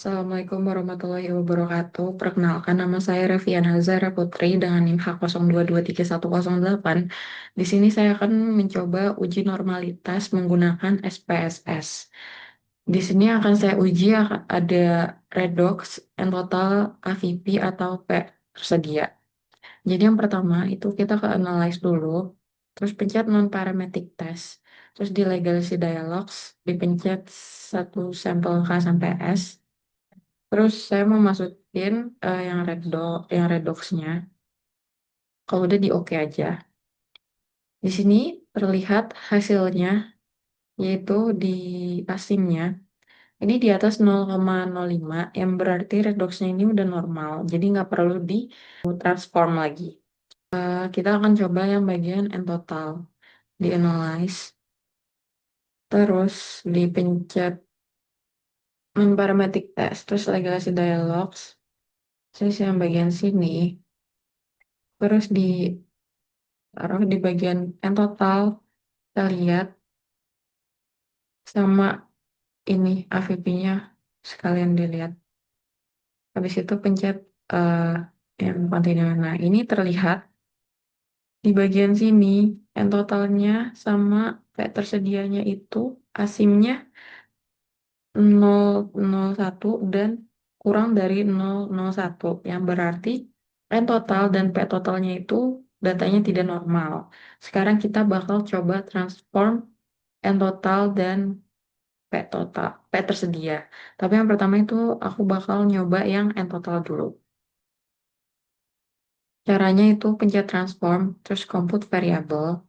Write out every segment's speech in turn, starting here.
Assalamualaikum warahmatullahi wabarakatuh. Perkenalkan, nama saya Reviana Zara Putri dengan NIM H02231108. Di sini saya akan mencoba uji normalitas menggunakan SPSS. Di sini akan saya uji ada redox, N total, KVP atau P tersedia. Jadi yang pertama itu kita ke analyze dulu, terus pencet non-parametric test, terus di legalisi dialogs, dipencet satu sampel K sampai S. Terus saya mau masukin yang redoxnya. Kalau udah di oke aja. Di sini terlihat hasilnya yaitu di asimnya. Ini di atas 0,05 yang berarti redoxnya ini udah normal. Jadi nggak perlu di transform lagi. Kita akan coba yang bagian N total. Di analyze. Terus dipencet parametric test. Terus legalisi dialogs. Terus yang bagian sini. Terus taruh di bagian N total, kita lihat sama ini AVP-nya sekalian dilihat. Habis itu pencet eh, yang kontinu. Nah, ini terlihat di bagian sini N totalnya sama P tersedianya itu asimnya 0,01 dan kurang dari 0,01 yang berarti N total dan P totalnya itu datanya tidak normal. Sekarang kita bakal coba transform N total dan P tersedia. Tapi yang pertama itu aku bakal nyoba yang N total dulu. Caranya itu pencet transform, terus compute variable,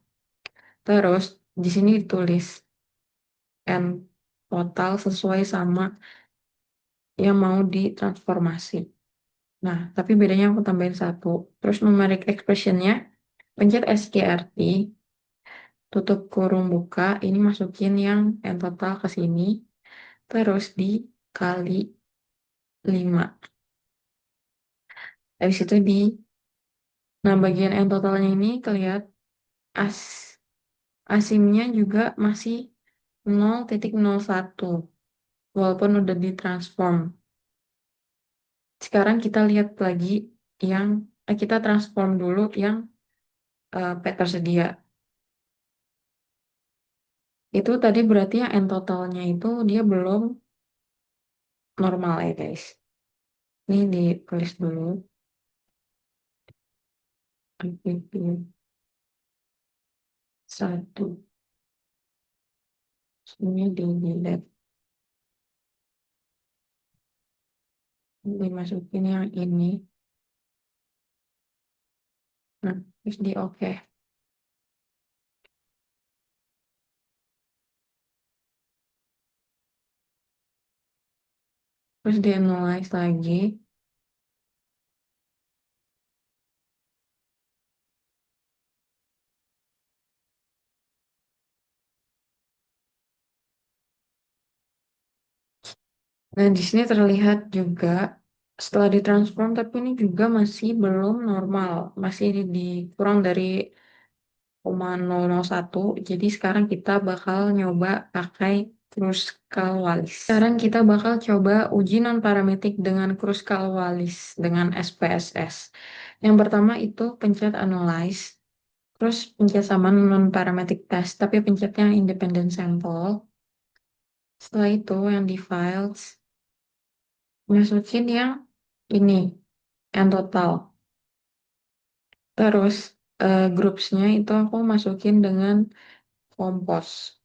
terus di sini ditulis N total sesuai sama yang mau ditransformasi. Nah, tapi bedanya aku tambahin satu. Terus numeric expressionnya, pencet SKRT, tutup kurung buka, ini masukin yang N total ke sini, terus dikali 5. Habis itu nah bagian N totalnya ini kelihatan as asimnya juga masih 0,01 walaupun udah ditransform. Sekarang kita lihat lagi yang kita transform dulu yang P tersedia. Itu tadi berarti yang N totalnya itu dia belum normal ya guys. Ini ditulis dulu. APP 1. Ini di delete. Dimasukin yang ini. Nah, terus di oke. Terus di analyze lagi. Nah, di sini terlihat juga setelah ditransform, tapi ini juga masih belum normal, masih kurang dari 0,001. Jadi sekarang kita bakal nyoba pakai Kruskal-Wallis. Sekarang kita bakal coba uji non-parametrik dengan Kruskal-Wallis dengan SPSS. Yang pertama itu pencet Analyze, terus pencet sama non-parametric test, tapi pencet yang independent sample. Setelah itu yang di files, masukin yang ini, yang total. Terus groupsnya itu aku masukin dengan compose.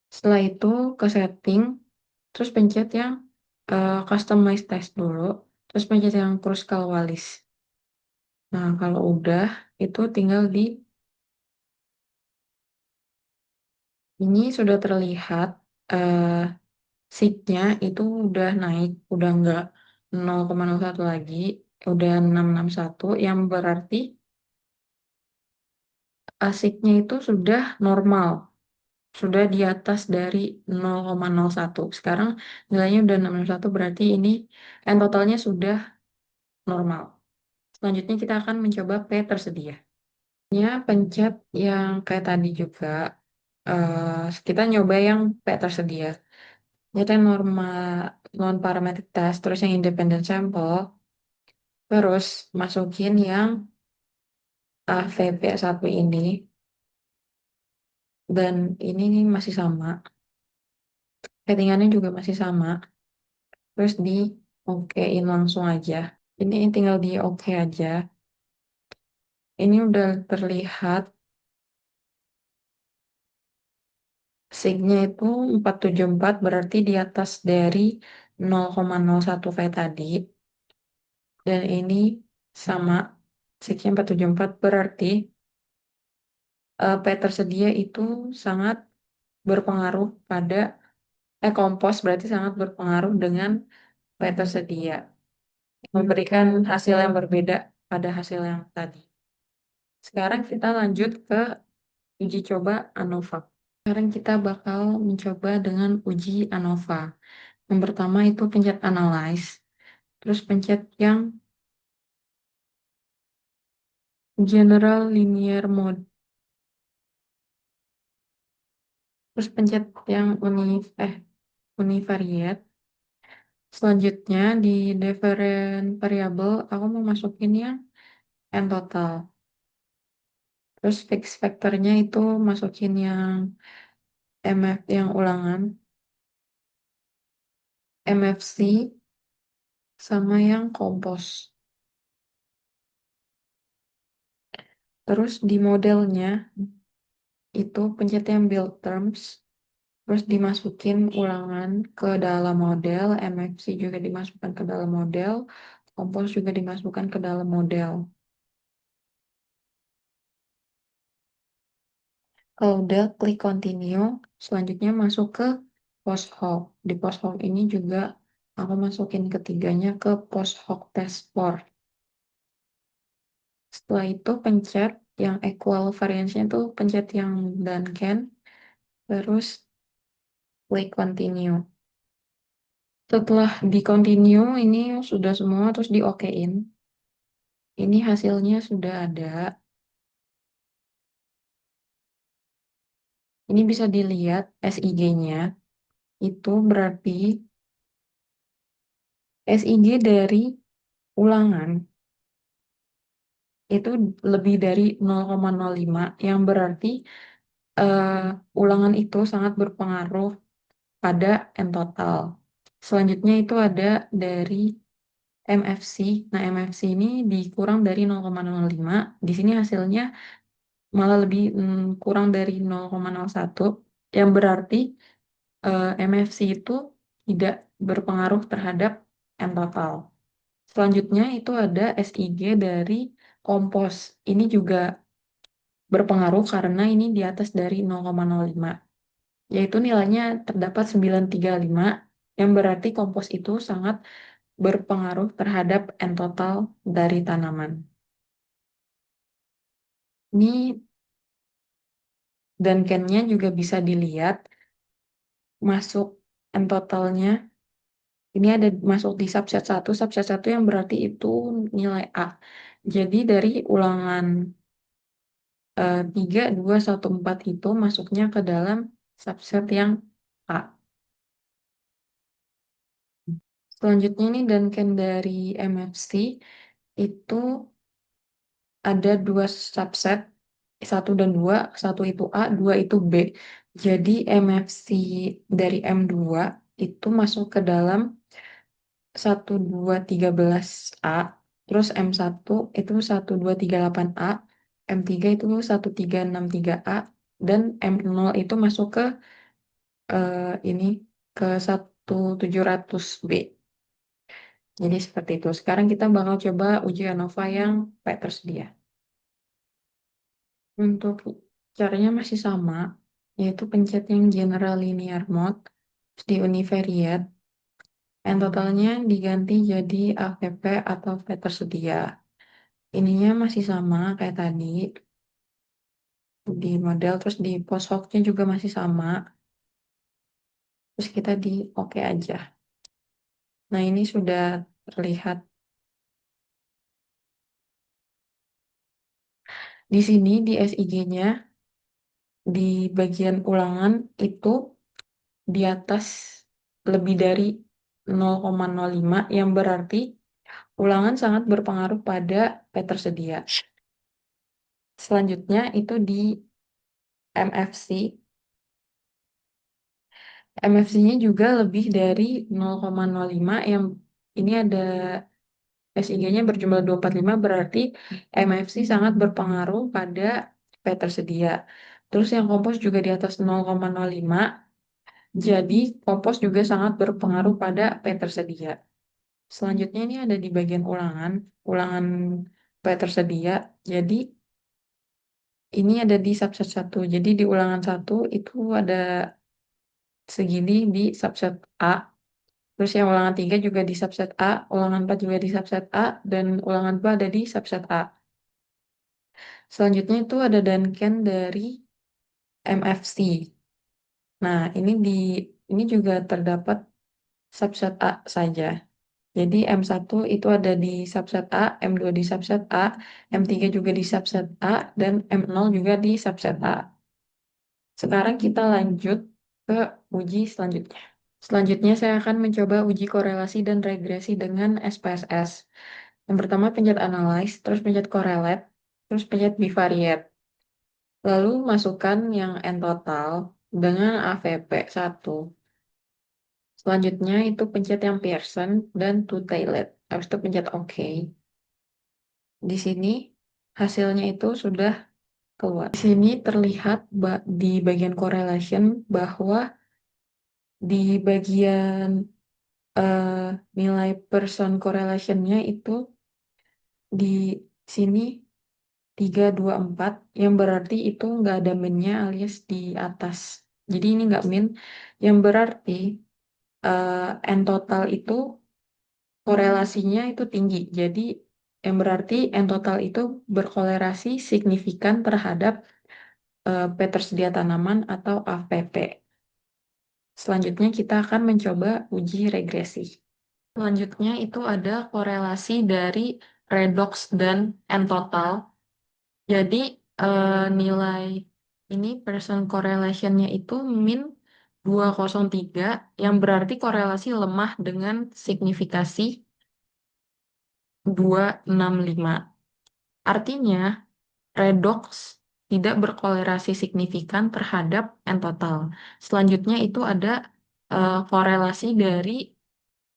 Setelah itu ke setting, terus pencet yang customize test dulu, terus pencet yang Kruskal Wallis. Nah, kalau udah, itu tinggal ini sudah terlihat seatnya itu udah naik, udah nggak 0,01 lagi, udah 661, yang berarti seatnya itu sudah normal. Sudah di atas dari 0,01. Sekarang nilainya udah 661 berarti ini N totalnya sudah normal. Selanjutnya kita akan mencoba P tersedia. Ya, pencet yang kayak tadi juga. Kita nyoba yang P tersedia. Jadi norma non parametric test, terus yang independent sample, terus masukin yang AVP1 ini, dan ini masih sama, settingannya juga masih sama, terus di okein langsung aja. Ini tinggal di oke aja. Ini udah terlihat signya itu 474 berarti di atas dari 0,01 kayak tadi. Dan ini sama signya 474 berarti P tersedia itu sangat berpengaruh pada kompos berarti sangat berpengaruh dengan P tersedia. Memberikan hasil yang berbeda pada hasil yang tadi. Sekarang kita lanjut ke uji coba ANOVA. Sekarang kita bakal mencoba dengan uji ANOVA. Yang pertama itu pencet analyze, terus pencet yang general linear mode, terus pencet yang univariate. Selanjutnya di different variable aku mau masukin yang n total. Terus fix factornya itu masukin yang MF yang ulangan, MFC sama yang kompos. Terus di modelnya itu pencet yang build terms, terus dimasukin ulangan ke dalam model, MFC juga dimasukkan ke dalam model, kompos juga dimasukkan ke dalam model. Kalau udah klik continue, selanjutnya masuk ke post hoc. Di post hoc ini juga aku masukin ketiganya ke post hoc test for. Setelah itu pencet yang equal variance-nya itu pencet yang done can, terus klik continue. Setelah di continue ini sudah semua terus di okein. Ini hasilnya sudah ada. Ini bisa dilihat SIG-nya. Itu berarti SIG dari ulangan itu lebih dari 0,05 yang berarti eh, ulangan itu sangat berpengaruh pada N total. Selanjutnya itu ada dari MFC. Nah, MFC ini dikurang dari 0,05. Di sini hasilnya malah lebih kurang dari 0,01 yang berarti MFC itu tidak berpengaruh terhadap N total. Selanjutnya itu ada SIG dari kompos. Ini juga berpengaruh karena ini di atas dari 0,05, yaitu nilainya terdapat 935, yang berarti kompos itu sangat berpengaruh terhadap N total dari tanaman. Ini dan nya juga bisa dilihat masuk N totalnya. Ini ada masuk di subset 1 yang berarti itu nilai A. Jadi dari ulangan 3, 2, 1, 4 itu masuknya ke dalam subset yang A. Selanjutnya ini Duncan dari MFC itu ada 2 subset, 1 dan 2, 1 itu A, 2 itu B. Jadi MFC dari M2 itu masuk ke dalam 1213A, terus M1 itu 1238A, M3 itu 1363A, dan M0 itu masuk ke ini ke 1700B. Jadi seperti itu. Sekarang kita bakal coba uji ANOVA yang P tersedia. Untuk caranya masih sama, yaitu pencet yang General Linear Mode, terus di Univariate, and totalnya diganti jadi AVP atau V tersedia. Ininya masih sama kayak tadi, di model, terus di post hoc-nya juga masih sama, terus kita di oke aja. Nah, ini sudah terlihat. Di sini di SIG-nya, di bagian ulangan itu di atas lebih dari 0,05 yang berarti ulangan sangat berpengaruh pada P tersedia. Selanjutnya itu di MFC. MFC-nya juga lebih dari 0,05 yang ini ada SIG-nya berjumlah 245 berarti MFC sangat berpengaruh pada P tersedia. Terus yang kompos juga di atas 0,05, jadi kompos juga sangat berpengaruh pada P tersedia. Selanjutnya ini ada di bagian ulangan, ulangan P tersedia. Jadi ini ada di subset 1. Jadi di ulangan 1 itu ada segini di subset A. Terus yang ulangan 3 juga di subset A, ulangan 4 juga di subset A, dan ulangan 2 ada di subset A. Selanjutnya itu ada Duncan dari MFC. Nah, ini juga terdapat subset A saja. Jadi M1 itu ada di subset A, M2 di subset A, M3 juga di subset A, dan M0 juga di subset A. Sekarang kita lanjut ke uji selanjutnya. Selanjutnya saya akan mencoba uji korelasi dan regresi dengan SPSS. Yang pertama pencet analyze, terus pencet correlate, terus pencet bivariate. Lalu masukkan yang N total dengan AVP1. Selanjutnya itu pencet yang Pearson dan two-tailed. Habis itu pencet OK. Di sini hasilnya itu sudah keluar. Di sini terlihat di bagian correlation bahwa di bagian eh, nilai Pearson correlation-nya itu di sini 324 yang berarti itu nggak ada min-nya alias di atas. Jadi ini nggak min, yang berarti N total itu korelasinya itu tinggi. Jadi yang berarti N total itu berkolerasi signifikan terhadap P tersedia tanaman atau AVP. Selanjutnya kita akan mencoba uji regresi. Selanjutnya itu ada korelasi dari redox dan N total. Jadi nilai ini Pearson correlation-nya itu min 203 yang berarti korelasi lemah dengan signifikasi 265. Artinya redox tidak berkolerasi signifikan terhadap N total. Selanjutnya itu ada korelasi dari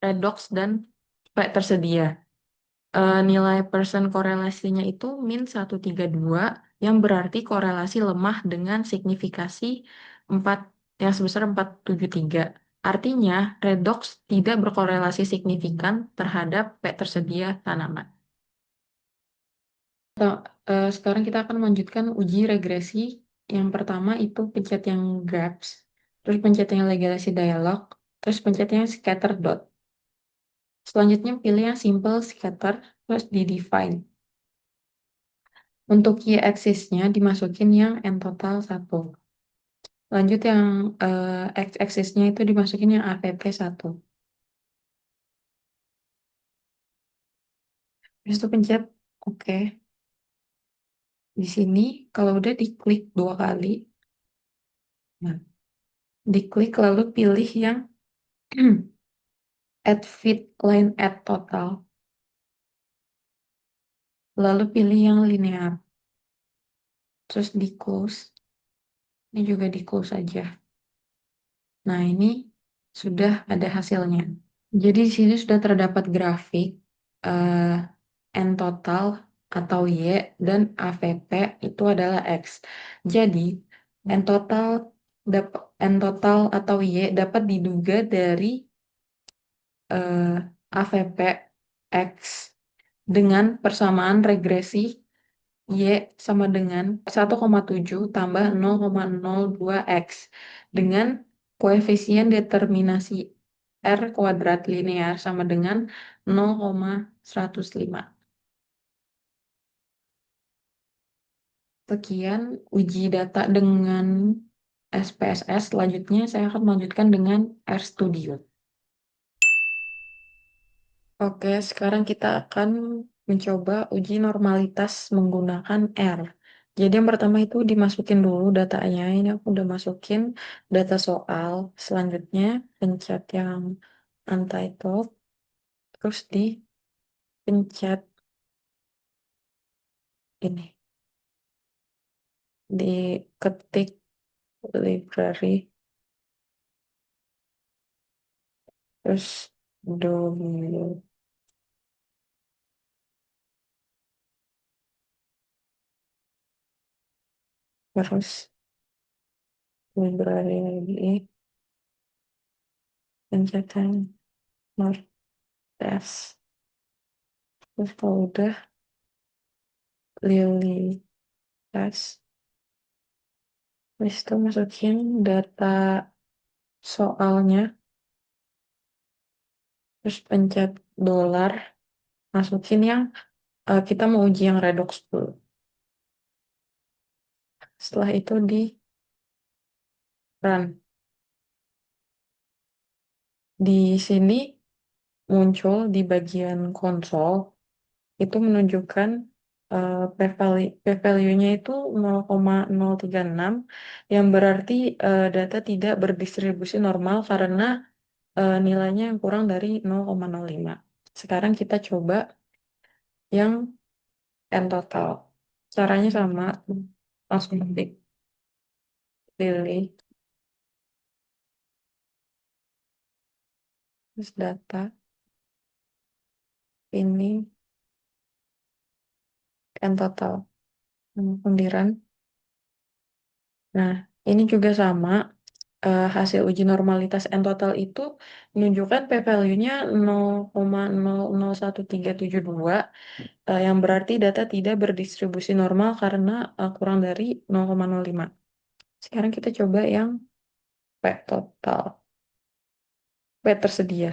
redox dan P tersedia. Nilai Pearson korelasinya itu min 132 yang berarti korelasi lemah dengan signifikasi 4 yang sebesar 473. Artinya redox tidak berkorelasi signifikan terhadap P tersedia tanaman. Sekarang kita akan melanjutkan uji regresi. Yang pertama itu pencet yang grabs, terus pencet yang legalisasi dialog, terus pencet yang scatter dot. Selanjutnya pilih yang simple scatter, terus di define. Untuk y-axis-nya dimasukin yang n total 1. Lanjut yang x-axis-nya itu dimasukin yang AVP 1. Habis itu pencet OK. Di sini kalau udah diklik 2 kali, nah, diklik lalu pilih yang add fit line add total. Lalu pilih yang linear. Terus di close. Ini juga di close aja. Nah, ini sudah ada hasilnya. Jadi di sini sudah terdapat grafik eh, N total atau Y dan AVP itu adalah X. Jadi N total atau Y dapat diduga dari eh, AVP X dengan persamaan regresi Y sama dengan 1,7 tambah 0,02 X dengan koefisien determinasi R kuadrat linear sama dengan 0,105. Sekian uji data dengan SPSS. Selanjutnya saya akan melanjutkan dengan RStudio. Oke, sekarang kita akan mencoba uji normalitas menggunakan R. Jadi yang pertama itu dimasukin dulu datanya. Ini aku udah masukin data soal. Selanjutnya pencet yang untitled. Terus dipencet ini. Diketik library. Terus dulu. Terus library lagi. Pencetan WordPress. Terus kalau udah Lily tes. Terus itu masukin data soalnya. Terus pencet dolar. Masukin yang kita mau uji yang redox dulu. Setelah itu di run. Di sini muncul di bagian konsol itu menunjukkan p-value-nya itu 0,036 yang berarti data tidak berdistribusi normal karena nilainya yang kurang dari 0,05. Sekarang kita coba yang n total. Caranya sama, langsung ketik pilih terus data ini n total. Kemudian, nah ini juga sama. Hasil uji normalitas n total itu menunjukkan p-value-nya 0,001372 yang berarti data tidak berdistribusi normal karena kurang dari 0,05. Sekarang kita coba yang P total, P tersedia.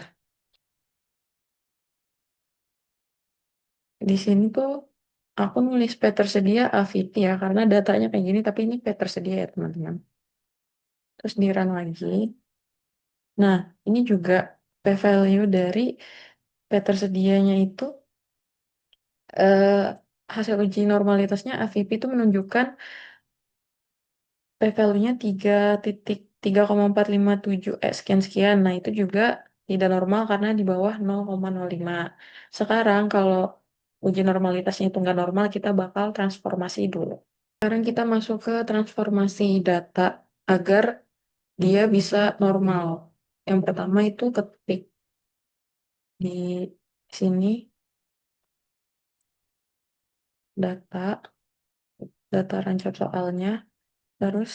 Di sini tuh aku nulis P tersedia AVT ya karena datanya kayak gini tapi ini P tersedia ya teman-teman. Terus di run lagi. Nah, ini juga p-value dari P tersedianya itu eh, hasil uji normalitasnya AVP itu menunjukkan p-value-nya 3,457 sekian sekian. Nah, itu juga tidak normal karena di bawah 0,05. Sekarang kalau uji normalitasnya itu nggak normal, kita bakal transformasi dulu. Sekarang kita masuk ke transformasi data agar dia bisa normal. Yang pertama itu ketik di sini data rancap soalnya, terus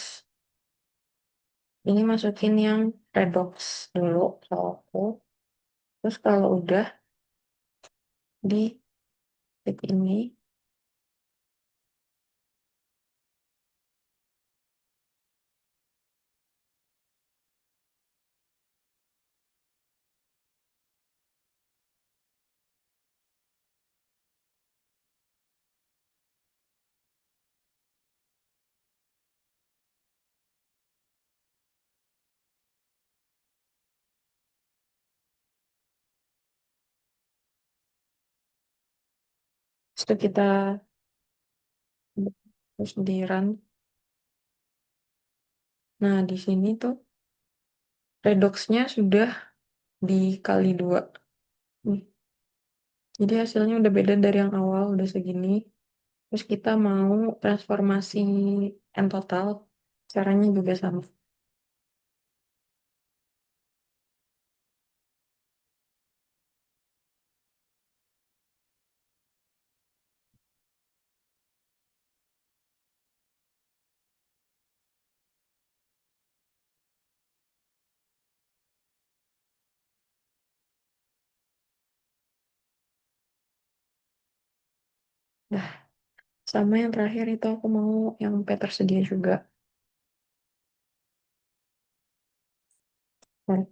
ini masukin yang redox dulu soalku. Terus kalau udah di titik ini, kita terus di run. Nah, di sini tuh redoxnya sudah dikali dua. Nih, jadi hasilnya udah beda dari yang awal, udah segini. Terus kita mau transformasi n total, caranya juga sama. Nah, sama yang terakhir itu aku mau yang P tersedia juga. Nah,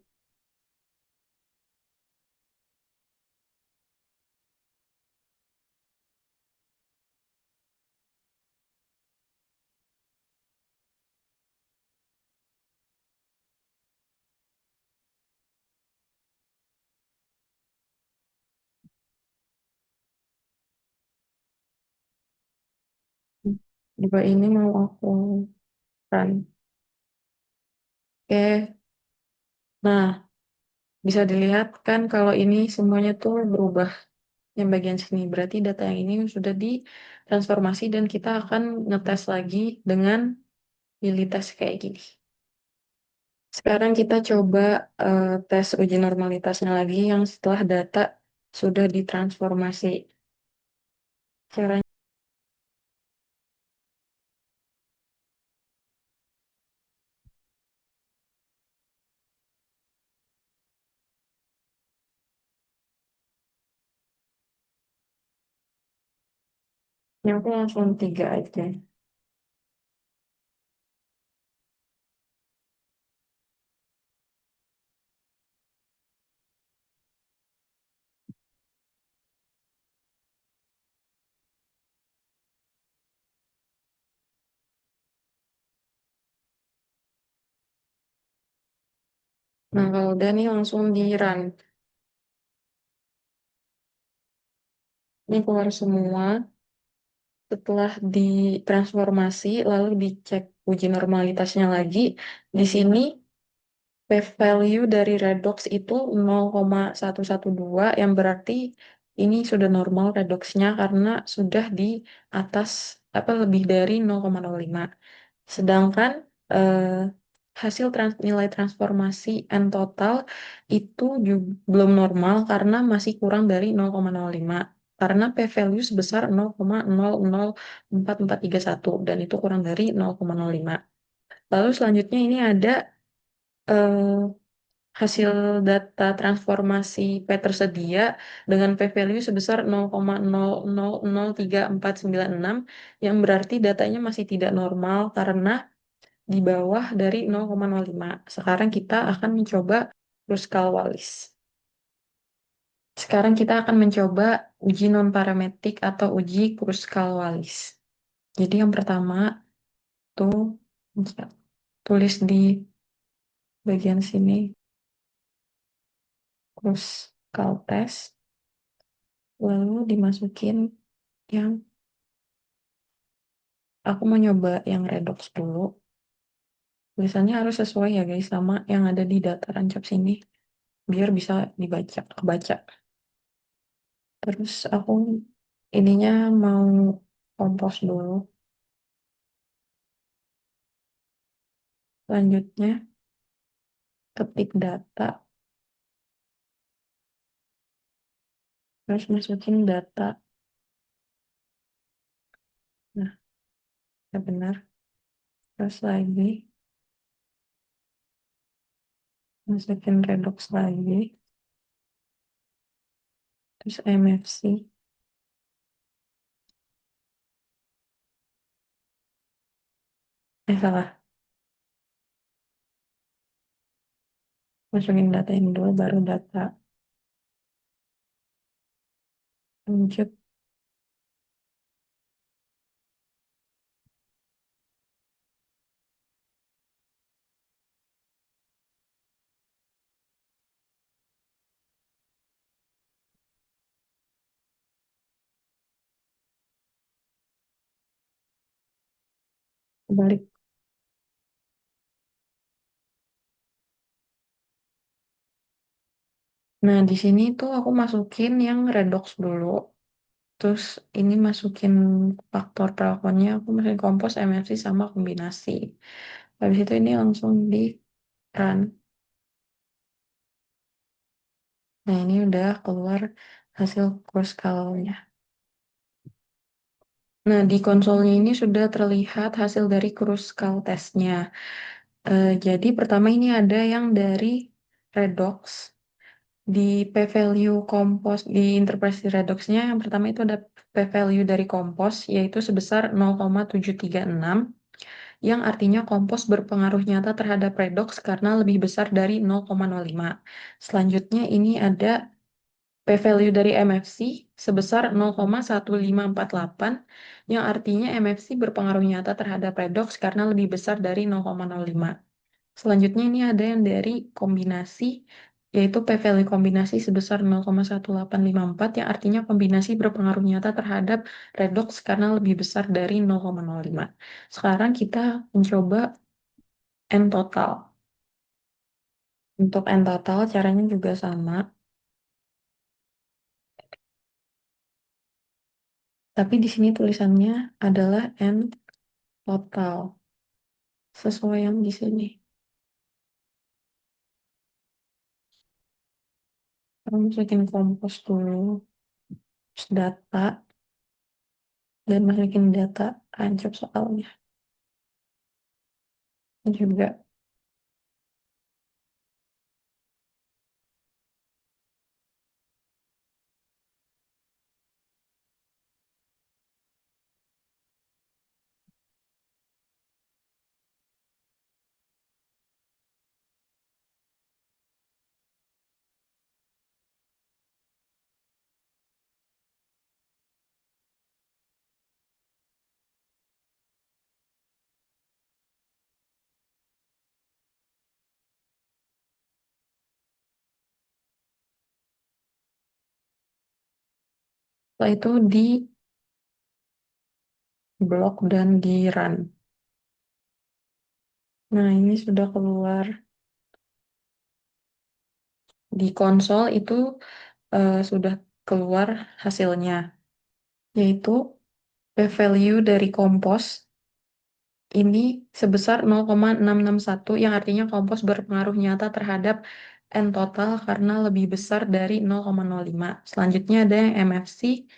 Dua ini mau aku run. Oke, nah bisa dilihat kan kalau ini semuanya tuh berubah yang bagian sini. Berarti data yang ini sudah ditransformasi dan kita akan ngetes lagi dengan pilih tes kayak gini. Sekarang kita coba tes uji normalitasnya lagi yang setelah data sudah ditransformasi. Caranya aku langsung tiga aja. Nah, kalau udah nih langsung di run. Ini keluar semua. Setelah ditransformasi, lalu dicek uji normalitasnya lagi. Di sini p-value dari redox itu 0,112 yang berarti ini sudah normal redoxnya karena sudah di atas apa lebih dari 0,05. Sedangkan eh, hasil nilai transformasi N total itu belum normal karena masih kurang dari 0,05. Karena p-value sebesar 0,004431 dan itu kurang dari 0,05. Lalu selanjutnya ini ada eh, hasil data transformasi P tersedia dengan p-value sebesar 0,00034496 yang berarti datanya masih tidak normal karena di bawah dari 0,05. Sekarang kita akan mencoba Kruskal-Wallis. Sekarang kita akan mencoba uji non-parametrik atau uji Kruskal-Wallis. Jadi yang pertama tuh tulis di bagian sini Kruskal test, lalu dimasukin yang aku mau nyoba yang redox dulu. Tulisannya harus sesuai ya guys sama yang ada di data rancap sini biar bisa dibaca, kebaca. Terus aku ininya mau kompos dulu. Selanjutnya ketik data, terus masukin data. Nah, ya benar. Terus lagi masukin redox lagi. Terus MFC. Salah. Masukin data ini dulu, baru data. Lanjut. Balik. Nah, di sini tuh aku masukin yang redox dulu. Terus ini masukin faktor perlakuannya, aku masukin kompos, MFC, sama kombinasi. Habis itu ini langsung di run. Nah, ini udah keluar hasil course color-nya. Nah, di konsolnya ini sudah terlihat hasil dari Kruskal testnya. Jadi pertama ini ada yang dari redox. Di p-value kompos, di interpretasi redoxnya yang pertama itu ada p-value dari kompos, yaitu sebesar 0,736, yang artinya kompos berpengaruh nyata terhadap redox karena lebih besar dari 0,05. Selanjutnya ini ada p-value dari MFC sebesar 0,1548 yang artinya MFC berpengaruh nyata terhadap redox karena lebih besar dari 0,05. Selanjutnya ini ada yang dari kombinasi yaitu p-value kombinasi sebesar 0,1854 yang artinya kombinasi berpengaruh nyata terhadap redox karena lebih besar dari 0,05. Sekarang kita mencoba N total. Untuk N total caranya juga sama, tapi di sini tulisannya adalah N total, sesuai yang di sini. Kita masukin kompos dulu, terus data, dan masukin data ancop soalnya juga. Setelah itu di blok dan di run. Nah, ini sudah keluar di konsol itu, sudah keluar hasilnya, yaitu p-value dari kompos ini sebesar 0,661 yang artinya kompos berpengaruh nyata terhadap N total karena lebih besar dari 0,05. Selanjutnya ada yang MFC.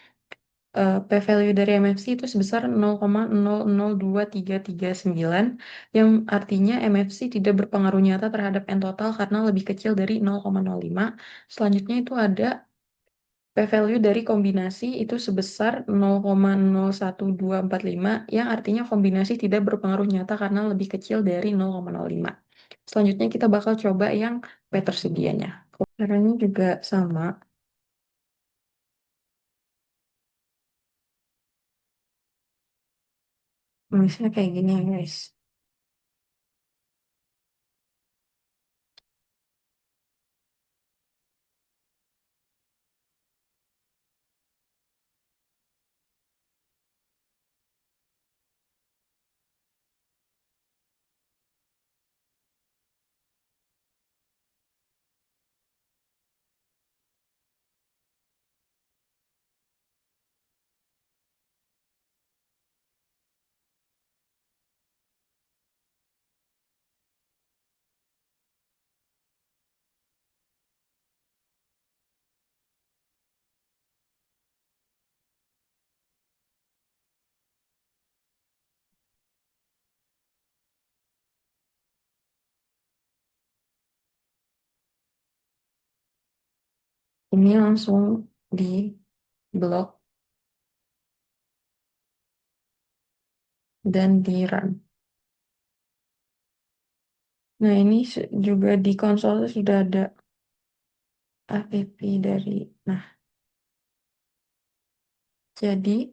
P-value dari MFC itu sebesar 0,002339 yang artinya MFC tidak berpengaruh nyata terhadap N total karena lebih kecil dari 0,05. Selanjutnya itu ada P-value dari kombinasi itu sebesar 0,01245 yang artinya kombinasi tidak berpengaruh nyata karena lebih kecil dari 0,05. Selanjutnya kita bakal coba yang P tersedianya. Caranya juga sama, misalnya kayak gini ya guys. Ini langsung di blok dan di run. Nah, ini juga di konsol sudah ada app dari. Nah, jadi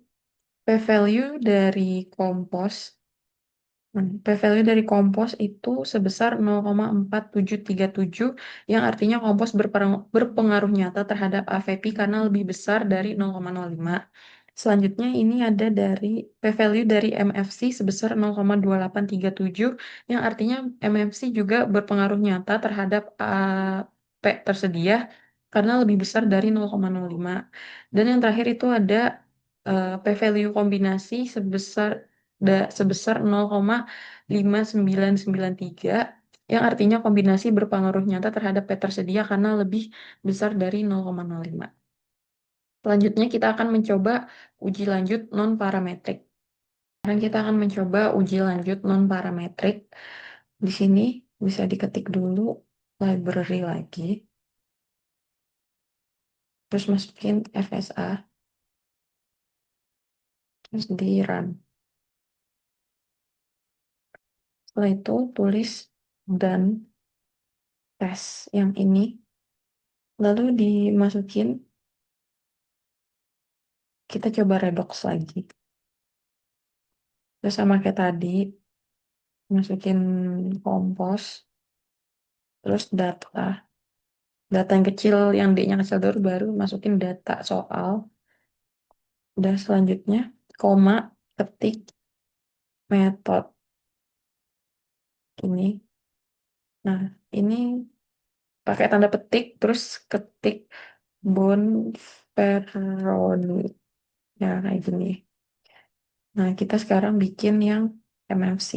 p-value dari kompos, p-value dari kompos itu sebesar 0,4737 yang artinya kompos berpengaruh nyata terhadap AVP karena lebih besar dari 0,05. Selanjutnya ini ada dari p-value dari MFC sebesar 0,2837 yang artinya MFC juga berpengaruh nyata terhadap P tersedia karena lebih besar dari 0,05. Dan yang terakhir itu ada p-value kombinasi sebesar 0,5993 yang artinya kombinasi berpengaruh nyata terhadap P tersedia karena lebih besar dari 0,05. Selanjutnya kita akan mencoba uji lanjut non-parametrik. Sekarang kita akan mencoba uji lanjut non-parametrik. Di sini bisa diketik dulu library lagi, terus masukin FSA, terus di run. Setelah itu tulis dan tes yang ini, lalu dimasukin, kita coba redox lagi. Terus sama kayak tadi, masukin kompos, terus data, Data yang kecil, yang D-nya kecil dulu baru masukin data soal. Udah selanjutnya, koma, ketik, metode ini. Nah, ini pakai tanda petik, terus ketik Bonferroni. Ya, kayak gini. Nah, kita sekarang bikin yang MFC.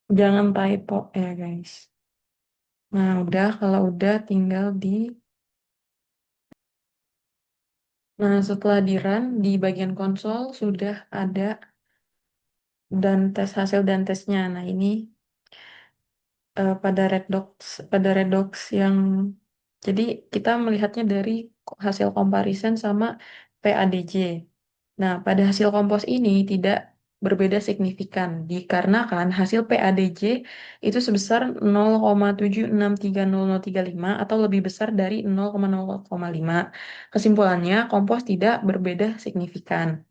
Jangan typo ya, guys. Nah, udah, kalau udah tinggal di... Nah, setelah di run, di bagian konsol sudah ada dan tes hasil dan tesnya. Nah, ini pada Redox yang jadi kita melihatnya dari hasil comparison sama PADJ. Nah, pada hasil kompos ini tidak berbeda signifikan dikarenakan hasil PADJ itu sebesar 0,76300035 atau lebih besar dari 0,0,5. Kesimpulannya, kompos tidak berbeda signifikan.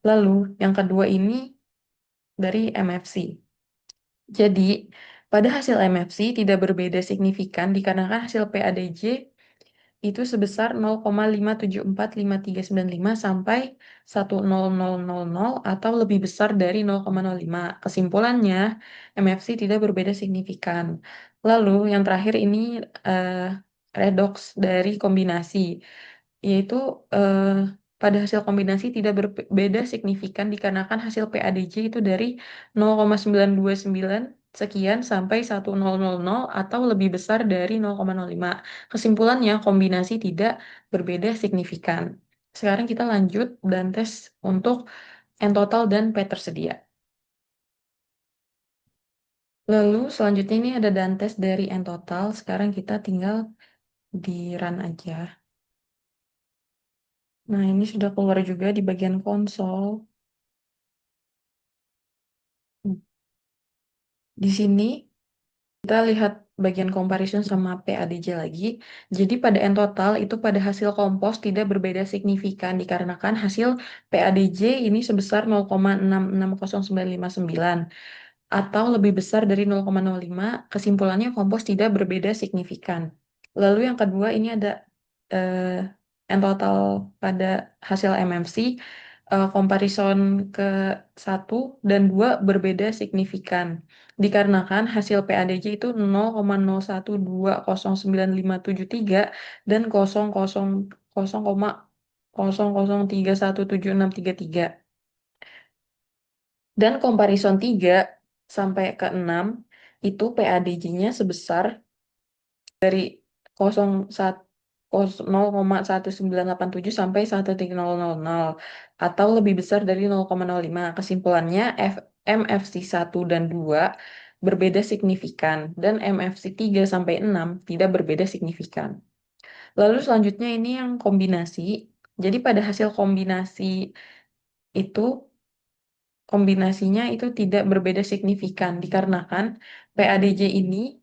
Lalu, yang kedua ini dari MFC. Jadi, pada hasil MFC tidak berbeda signifikan dikarenakan hasil PADJ itu sebesar 0,5745395 sampai 10000 atau lebih besar dari 0,05. Kesimpulannya, MFC tidak berbeda signifikan. Lalu, yang terakhir ini eh, redox dari kombinasi, yaitu eh, pada hasil kombinasi tidak berbeda signifikan dikarenakan hasil PADJ itu dari 0,929 sekian sampai 1000 atau lebih besar dari 0,05. Kesimpulannya, kombinasi tidak berbeda signifikan. Sekarang kita lanjut dan tes untuk N total dan P tersedia. Lalu selanjutnya ini ada dan tes dari N total. Sekarang kita tinggal di run aja. Nah, ini sudah keluar juga di bagian konsol. Di sini kita lihat bagian comparison sama PADJ lagi. Jadi pada N total itu pada hasil kompos tidak berbeda signifikan dikarenakan hasil PADJ ini sebesar 0,660959 atau lebih besar dari 0,05. Kesimpulannya kompos tidak berbeda signifikan. Lalu yang kedua ini ada N total pada hasil MMC. Comparison ke satu dan 2 berbeda signifikan. Dikarenakan hasil PADJ itu 0,01209573 dan 0,00317633. Dan comparison 3 sampai ke 6 itu PADJ-nya sebesar dari 0,1987 sampai 1,000 atau lebih besar dari 0,05. Kesimpulannya MFC 1 dan 2 berbeda signifikan dan MFC 3 sampai 6 tidak berbeda signifikan. Lalu selanjutnya ini yang kombinasi. Jadi pada hasil kombinasi itu kombinasinya itu tidak berbeda signifikan dikarenakan PADJ ini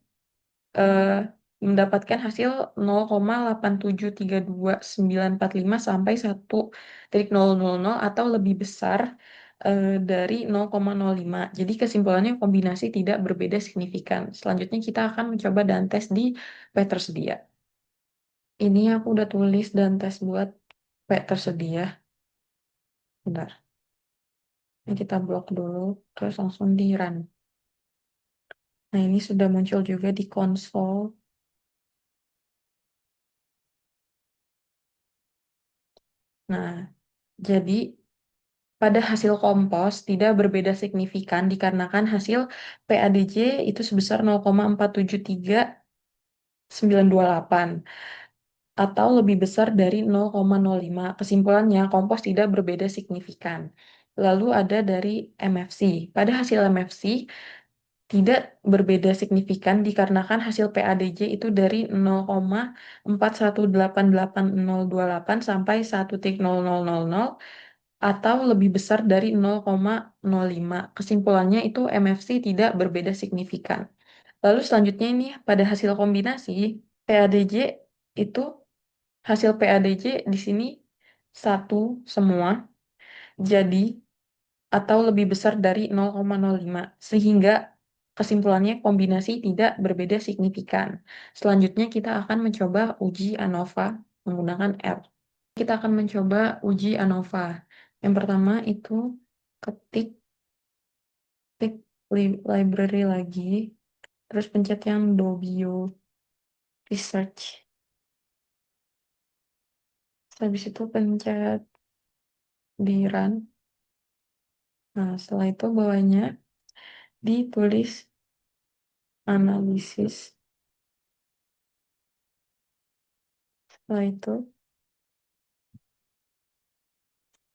eh, mendapatkan hasil 0,8732945 sampai 1,000 atau lebih besar dari 0,05. Jadi kesimpulannya kombinasi tidak berbeda signifikan. Selanjutnya kita akan mencoba dan tes di P tersedia. Ini aku udah tulis dan tes buat P tersedia. Bentar. Ini kita blok dulu, terus langsung di run. Nah, ini sudah muncul juga di konsol. Nah, jadi pada hasil kompos tidak berbeda signifikan dikarenakan hasil PADJ itu sebesar 0,473928 atau lebih besar dari 0,05. Kesimpulannya, kompos tidak berbeda signifikan. Lalu ada dari MFC. Pada hasil MFC tidak berbeda signifikan dikarenakan hasil PADJ itu dari 0,418828 sampai 1,0000 atau lebih besar dari 0,05. Kesimpulannya itu MFC tidak berbeda signifikan. Lalu selanjutnya ini pada hasil kombinasi PADJ itu hasil PADJ di sini satu semua jadi atau lebih besar dari 0,05 sehingga kesimpulannya kombinasi tidak berbeda signifikan. Selanjutnya kita akan mencoba uji ANOVA menggunakan R. Kita akan mencoba uji ANOVA. Yang pertama itu ketik ketik library lagi, terus pencet yang Dobio Research. Habis itu pencet di run. Nah, setelah itu bawahnya ditulis analisis. Setelah itu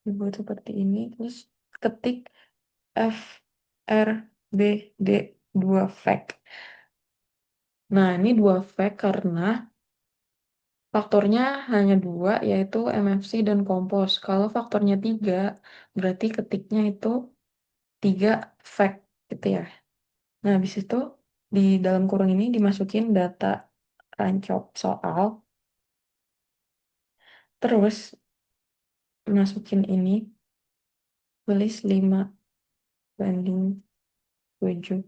dibuat seperti ini, terus ketik FRBD 2 fact. Nah, ini 2 fact karena faktornya hanya 2, yaitu MFC dan kompos. Kalau faktornya 3, berarti ketiknya itu 3 fact gitu ya. Nah, habis itu di dalam kurung ini dimasukin data rancop soal, terus masukin ini, tulis 5/7.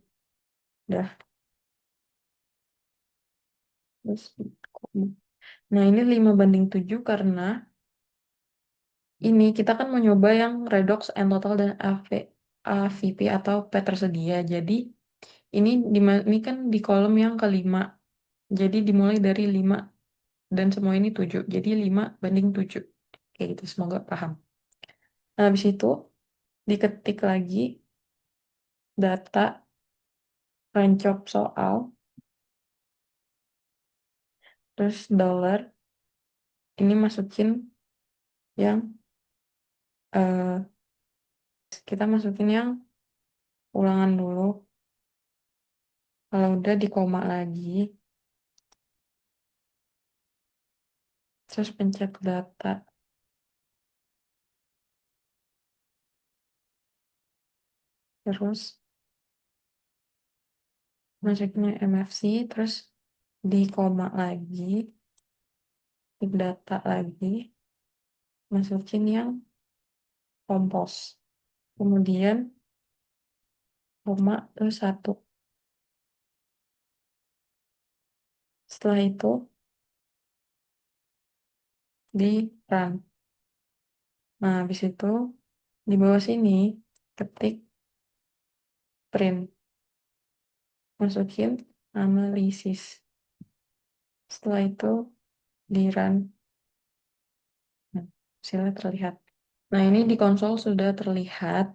Dah, terus. Nah, ini 5/7 karena ini kita kan mau nyoba yang redox, N total, dan AVP atau P tersedia. Jadi ini kan di kolom yang kelima. Jadi dimulai dari 5 dan semua ini 7. Jadi 5/7. Kayak gitu, semoga paham. Nah, habis itu diketik lagi data rancop soal, terus dollar, ini masukin yang kita masukin yang ulangan dulu. Kalau udah di koma lagi, terus pencet data, terus masukin MFC, terus di koma lagi, di data lagi, masukin yang kompos. Kemudian koma terus 1. Setelah itu di run. Nah, habis itu di bawah sini ketik print, masukin analisis. Setelah itu di run. Nah, hasilnya terlihat. Nah, ini di konsol sudah terlihat.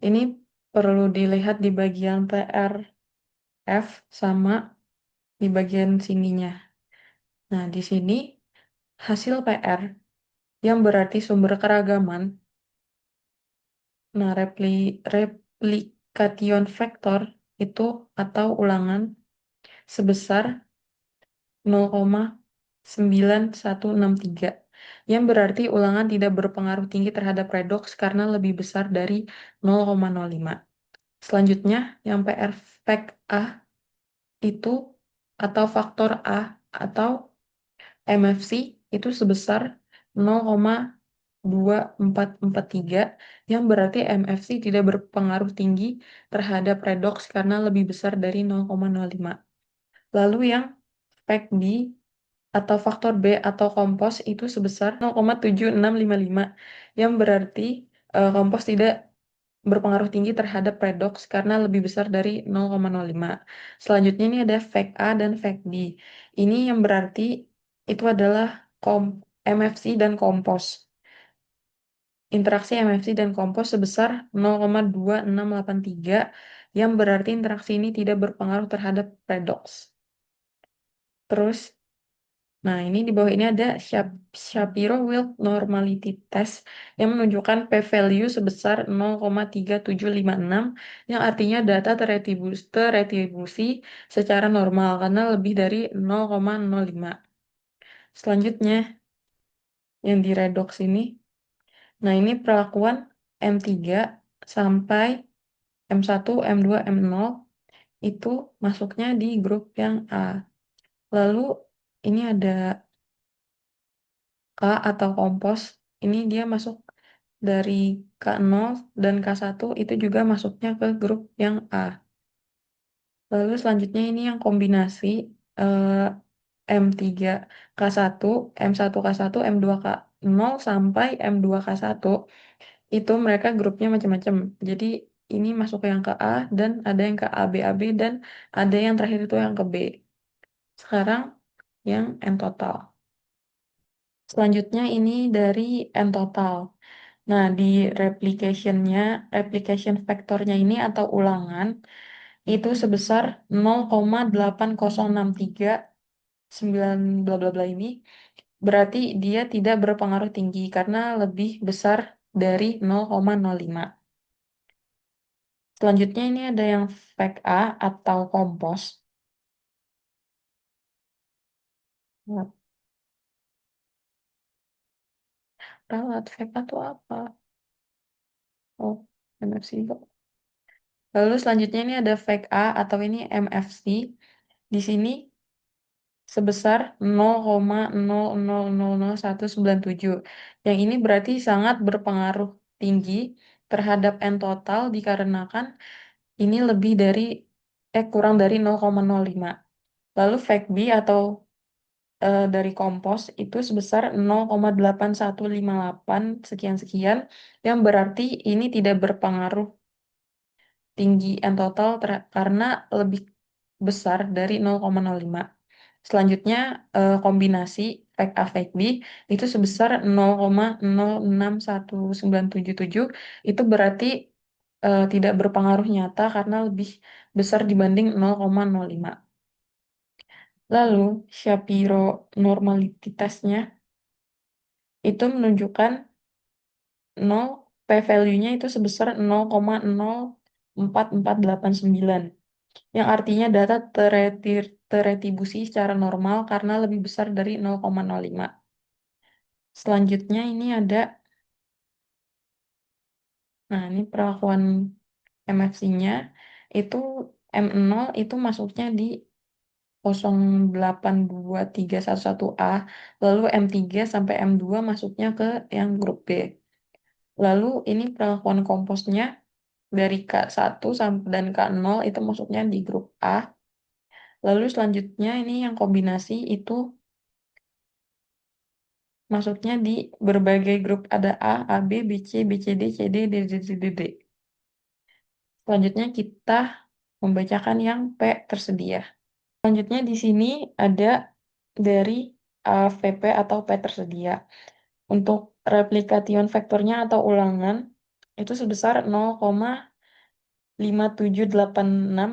Ini perlu dilihat di bagian PRF sama di bagian sininya. Nah, di sini hasil PR yang berarti sumber keragaman. Nah, replikation factor itu atau ulangan sebesar 0,9163 yang berarti ulangan tidak berpengaruh tinggi terhadap redox karena lebih besar dari 0,05. Selanjutnya, yang PR fact A itu atau faktor A atau MFC itu sebesar 0,2443 yang berarti MFC tidak berpengaruh tinggi terhadap redox karena lebih besar dari 0,05. Lalu yang fact B atau faktor B atau kompos itu sebesar 0,7655 yang berarti kompos tidak berpengaruh tinggi terhadap redox karena lebih besar dari 0,05. Selanjutnya ini ada fact A dan fact B. Ini yang berarti itu adalah MFC dan kompos. interaksi MFC dan kompos sebesar 0,2683 yang berarti interaksi ini tidak berpengaruh terhadap redox. Terus, nah ini di bawah ini ada Shapiro-Wilk Normality Test yang menunjukkan p-value sebesar 0,3756 yang artinya data terretribusi secara normal karena lebih dari 0,05. Selanjutnya, yang di redox ini. Nah, ini perlakuan M3 sampai M1, M2, M0 itu masuknya di grup yang A. Lalu ini ada K atau kompos. Ini dia masuk dari K0 dan K1 itu juga masuknya ke grup yang A. Lalu selanjutnya ini yang kombinasi eh, M3 K1, M1 K1, M2 K0 sampai M2 K1 itu mereka grupnya macam-macam. Jadi ini masuk yang ke A dan ada yang ke A B A B dan ada yang terakhir itu yang ke B. Sekarang yang N total. Selanjutnya ini dari N total. Nah, di replication faktornya ini atau ulangan itu sebesar 0,80639 bla bla bla ini berarti dia tidak berpengaruh tinggi karena lebih besar dari 0,05. Selanjutnya ini ada yang fake A atau kompos. Nah, ralat fake A itu apa? Oh, MFC. Lalu selanjutnya ini ada fake A atau ini MFC. Di sini sebesar 0,000197. Yang ini berarti sangat berpengaruh tinggi terhadap N total dikarenakan ini lebih dari kurang dari 0,05. Lalu fake B atau dari kompos itu sebesar 0,8158 sekian-sekian yang berarti ini tidak berpengaruh tinggi N total karena lebih besar dari 0,05. Selanjutnya kombinasi fake A fake B itu sebesar 0,061977 itu berarti tidak berpengaruh nyata karena lebih besar dibanding 0,05. Lalu Shapiro normality testnya itu menunjukkan 0 p-value-nya itu sebesar 0,04489 yang artinya data terretribusi secara normal karena lebih besar dari 0,05. Selanjutnya ini ada, nah ini perlakuan MFC-nya itu M0 itu masuknya di 082311A, lalu M3 sampai M2 masuknya ke yang grup B. Lalu ini perlakuan komposnya dari K1 dan K0 itu masuknya di grup A. Lalu selanjutnya ini yang kombinasi itu masuknya di berbagai grup ada A, AB, BC, BCD, CD, DD. Selanjutnya kita membacakan yang P tersedia. Selanjutnya di sini ada dari VP atau P tersedia. Untuk replikation vektornya atau ulangan itu sebesar 0,5786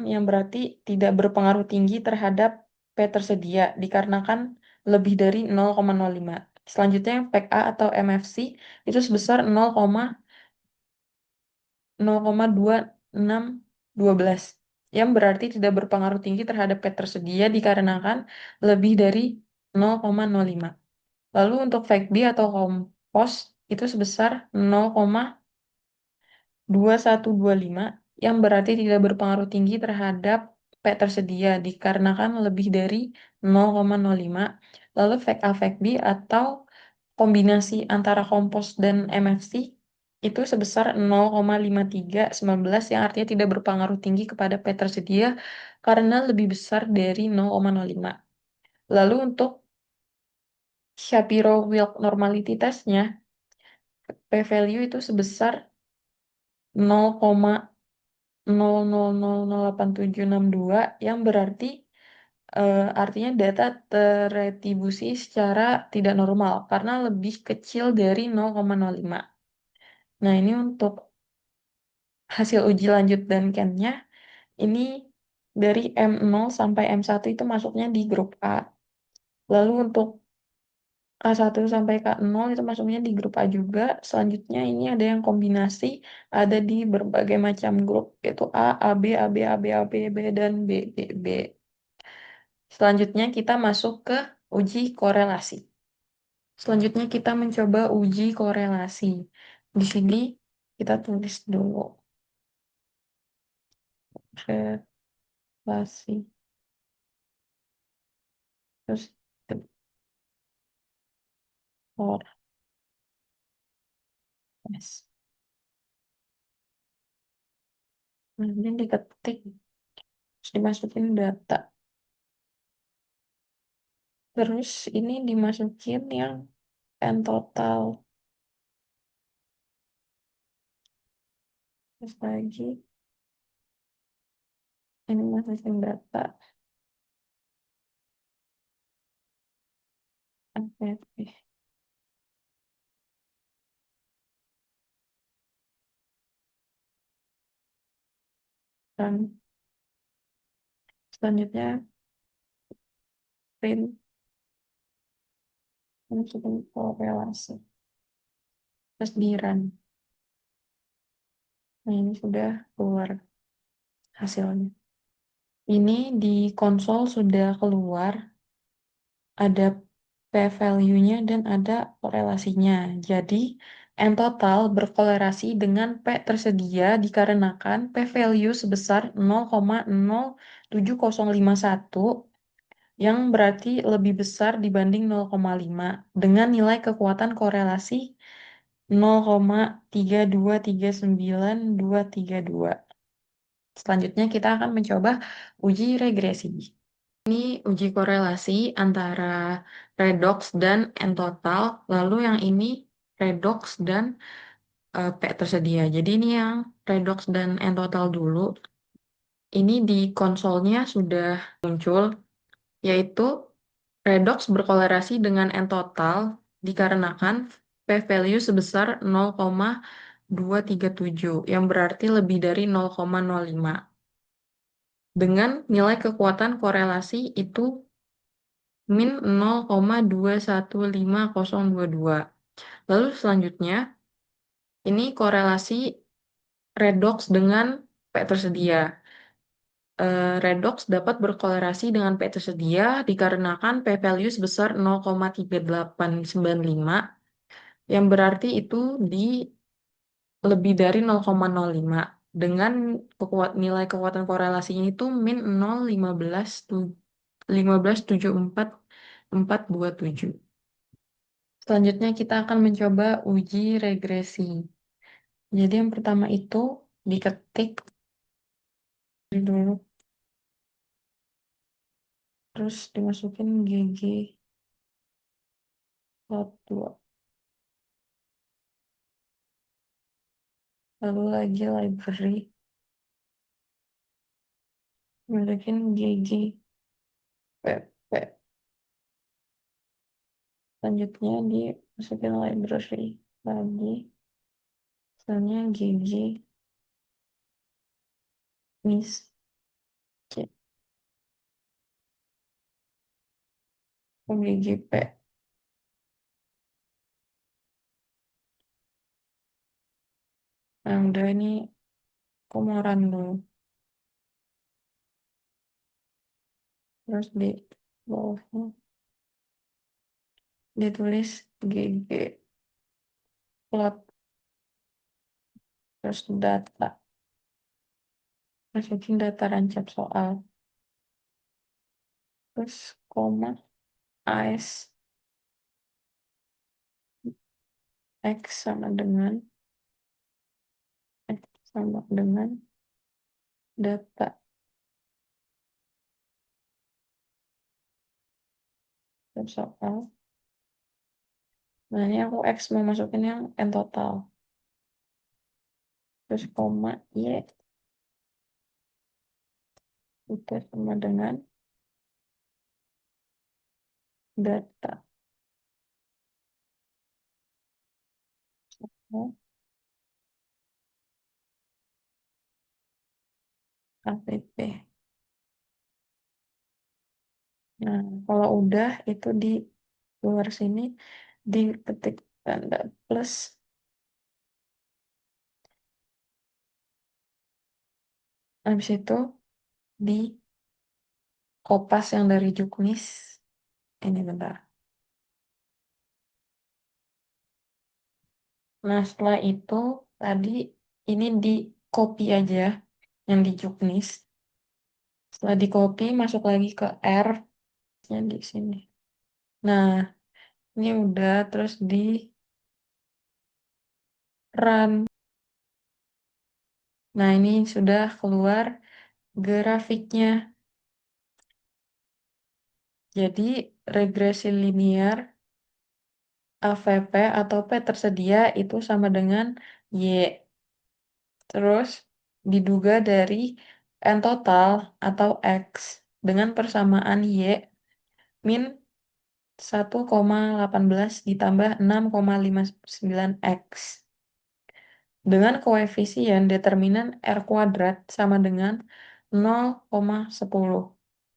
yang berarti tidak berpengaruh tinggi terhadap P tersedia dikarenakan lebih dari 0,05. Selanjutnya yang PEC A atau MFC itu sebesar 0,02612 yang berarti tidak berpengaruh tinggi terhadap P tersedia dikarenakan lebih dari 0,05. Lalu untuk fake B atau kompos itu sebesar 0,2125 yang berarti tidak berpengaruh tinggi terhadap P tersedia dikarenakan lebih dari 0,05. Lalu fake A fake B atau kombinasi antara kompos dan MFC itu sebesar 0,5319 yang artinya tidak berpengaruh tinggi kepada P tersedia karena lebih besar dari 0,05. Lalu untuk Shapiro-Wilk normality testnya p-value itu sebesar 0,00008762 yang berarti artinya data terretribusi secara tidak normal karena lebih kecil dari 0,05. Nah, ini untuk hasil uji lanjut dan Ken-nya, ini dari M0 sampai M1 itu masuknya di grup A. Lalu untuk K1 sampai K0 itu masuknya di grup A juga. Selanjutnya ini ada yang kombinasi, ada di berbagai macam grup, yaitu A, AB, AB, AB, AB, B, dan B, B, B. Selanjutnya kita masuk ke uji korelasi. Selanjutnya kita mencoba uji korelasi. Di sini kita tulis dulu korelasi. Terus korelasi. Nah, ini diketik, terus dimasukin data. Terus ini dimasukin yang n total. Terus lagi ini masukin data. Oke. Dan selanjutnya print masukin korelasi. Terus di run. Nah, ini sudah keluar hasilnya. Ini di konsol sudah keluar, ada p-value-nya dan ada korelasinya. Jadi, N total berkorelasi dengan P tersedia dikarenakan p-value sebesar 0,07051 yang berarti lebih besar dibanding 0,5 dengan nilai kekuatan korelasi 0,3239232. Selanjutnya kita akan mencoba uji regresi. Ini uji korelasi antara redox dan N total, lalu yang ini redox dan P tersedia. Jadi ini yang redox dan N total dulu. Ini di konsolnya sudah muncul, yaitu redox berkorelasi dengan N total dikarenakan p-value sebesar 0,237, yang berarti lebih dari 0,05. Dengan nilai kekuatan korelasi itu min 0,215022. Lalu selanjutnya, ini korelasi redox dengan P tersedia. Redox dapat berkorelasi dengan P tersedia dikarenakan p-value sebesar 0,3895, yang berarti itu di lebih dari 0,05. Dengan nilai kekuatan korelasinya itu min 0,1574427. Selanjutnya kita akan mencoba uji regresi. Jadi yang pertama itu diketik dulu, terus dimasukin GG lot 2. Lalu lagi library, masukin GG PP. Selanjutnya dimasukin library lagi, misalnya GG mis C GGP. Nah, udah ini komoran dulu. Terus di bawahnya ditulis GG plot, terus data. Masukin data rancap soal. Terus koma AS X sama dengan data soal. Nah, ini aku X mau masukin yang N total. Terus koma Y itu sama dengan data. APP. Nah, kalau udah itu di luar sini diketik tanda plus. Habis itu di kopas yang dari Juknis. Ini bentar. Nah, setelah itu tadi ini di copy aja yang di Juknis. Setelah di copy masuk lagi ke R nya di sini. Nah, ini udah terus di run. Nah, ini sudah keluar grafiknya. Jadi regresi linear AVP atau P tersedia itu sama dengan Y. Terus diduga dari N total atau X dengan persamaan Y min 1,18 ditambah 6,59 X. Dengan koefisien determinan R kuadrat sama dengan 0,10.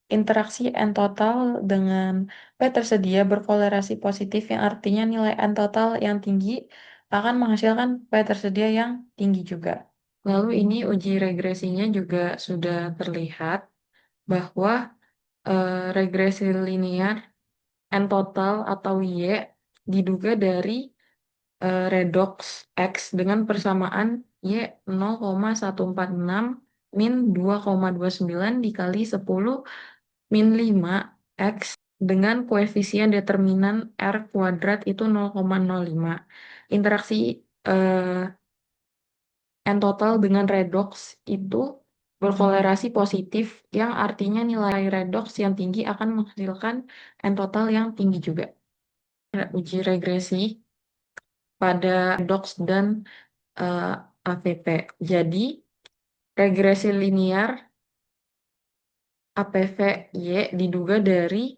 Interaksi N total dengan P tersedia berkolerasi positif yang artinya nilai N total yang tinggi akan menghasilkan P tersedia yang tinggi juga. Lalu ini uji regresinya juga sudah terlihat bahwa regresi linear N total atau Y diduga dari redox X dengan persamaan Y 0,146 min 2,29 dikali 10 min 5 X dengan koefisien determinan R kuadrat itu 0,05. Interaksi eh, N total dengan redox itu berkolerasi positif yang artinya nilai redox yang tinggi akan menghasilkan N total yang tinggi juga. Uji regresi pada redox dan eh, AVP. Jadi regresi linear APV-Y diduga dari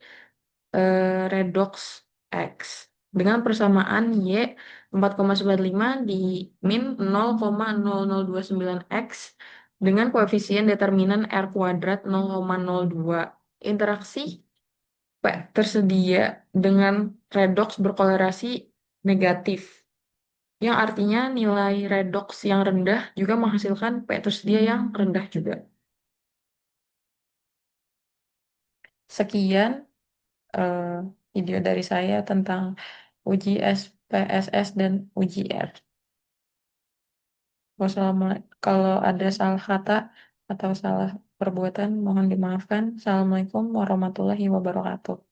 redox X dengan persamaan Y 4,95 di min 0,0029 X dengan koefisien determinan R kuadrat 0,02. Interaksi P tersedia dengan redox berkolerasi negatif, yang artinya nilai redox yang rendah juga menghasilkan P tersedia yang rendah juga. Sekian eh, video dari saya tentang uji SPSS dan uji R. Kalau ada salah kata atau salah perbuatan, mohon dimaafkan. Assalamualaikum warahmatullahi wabarakatuh.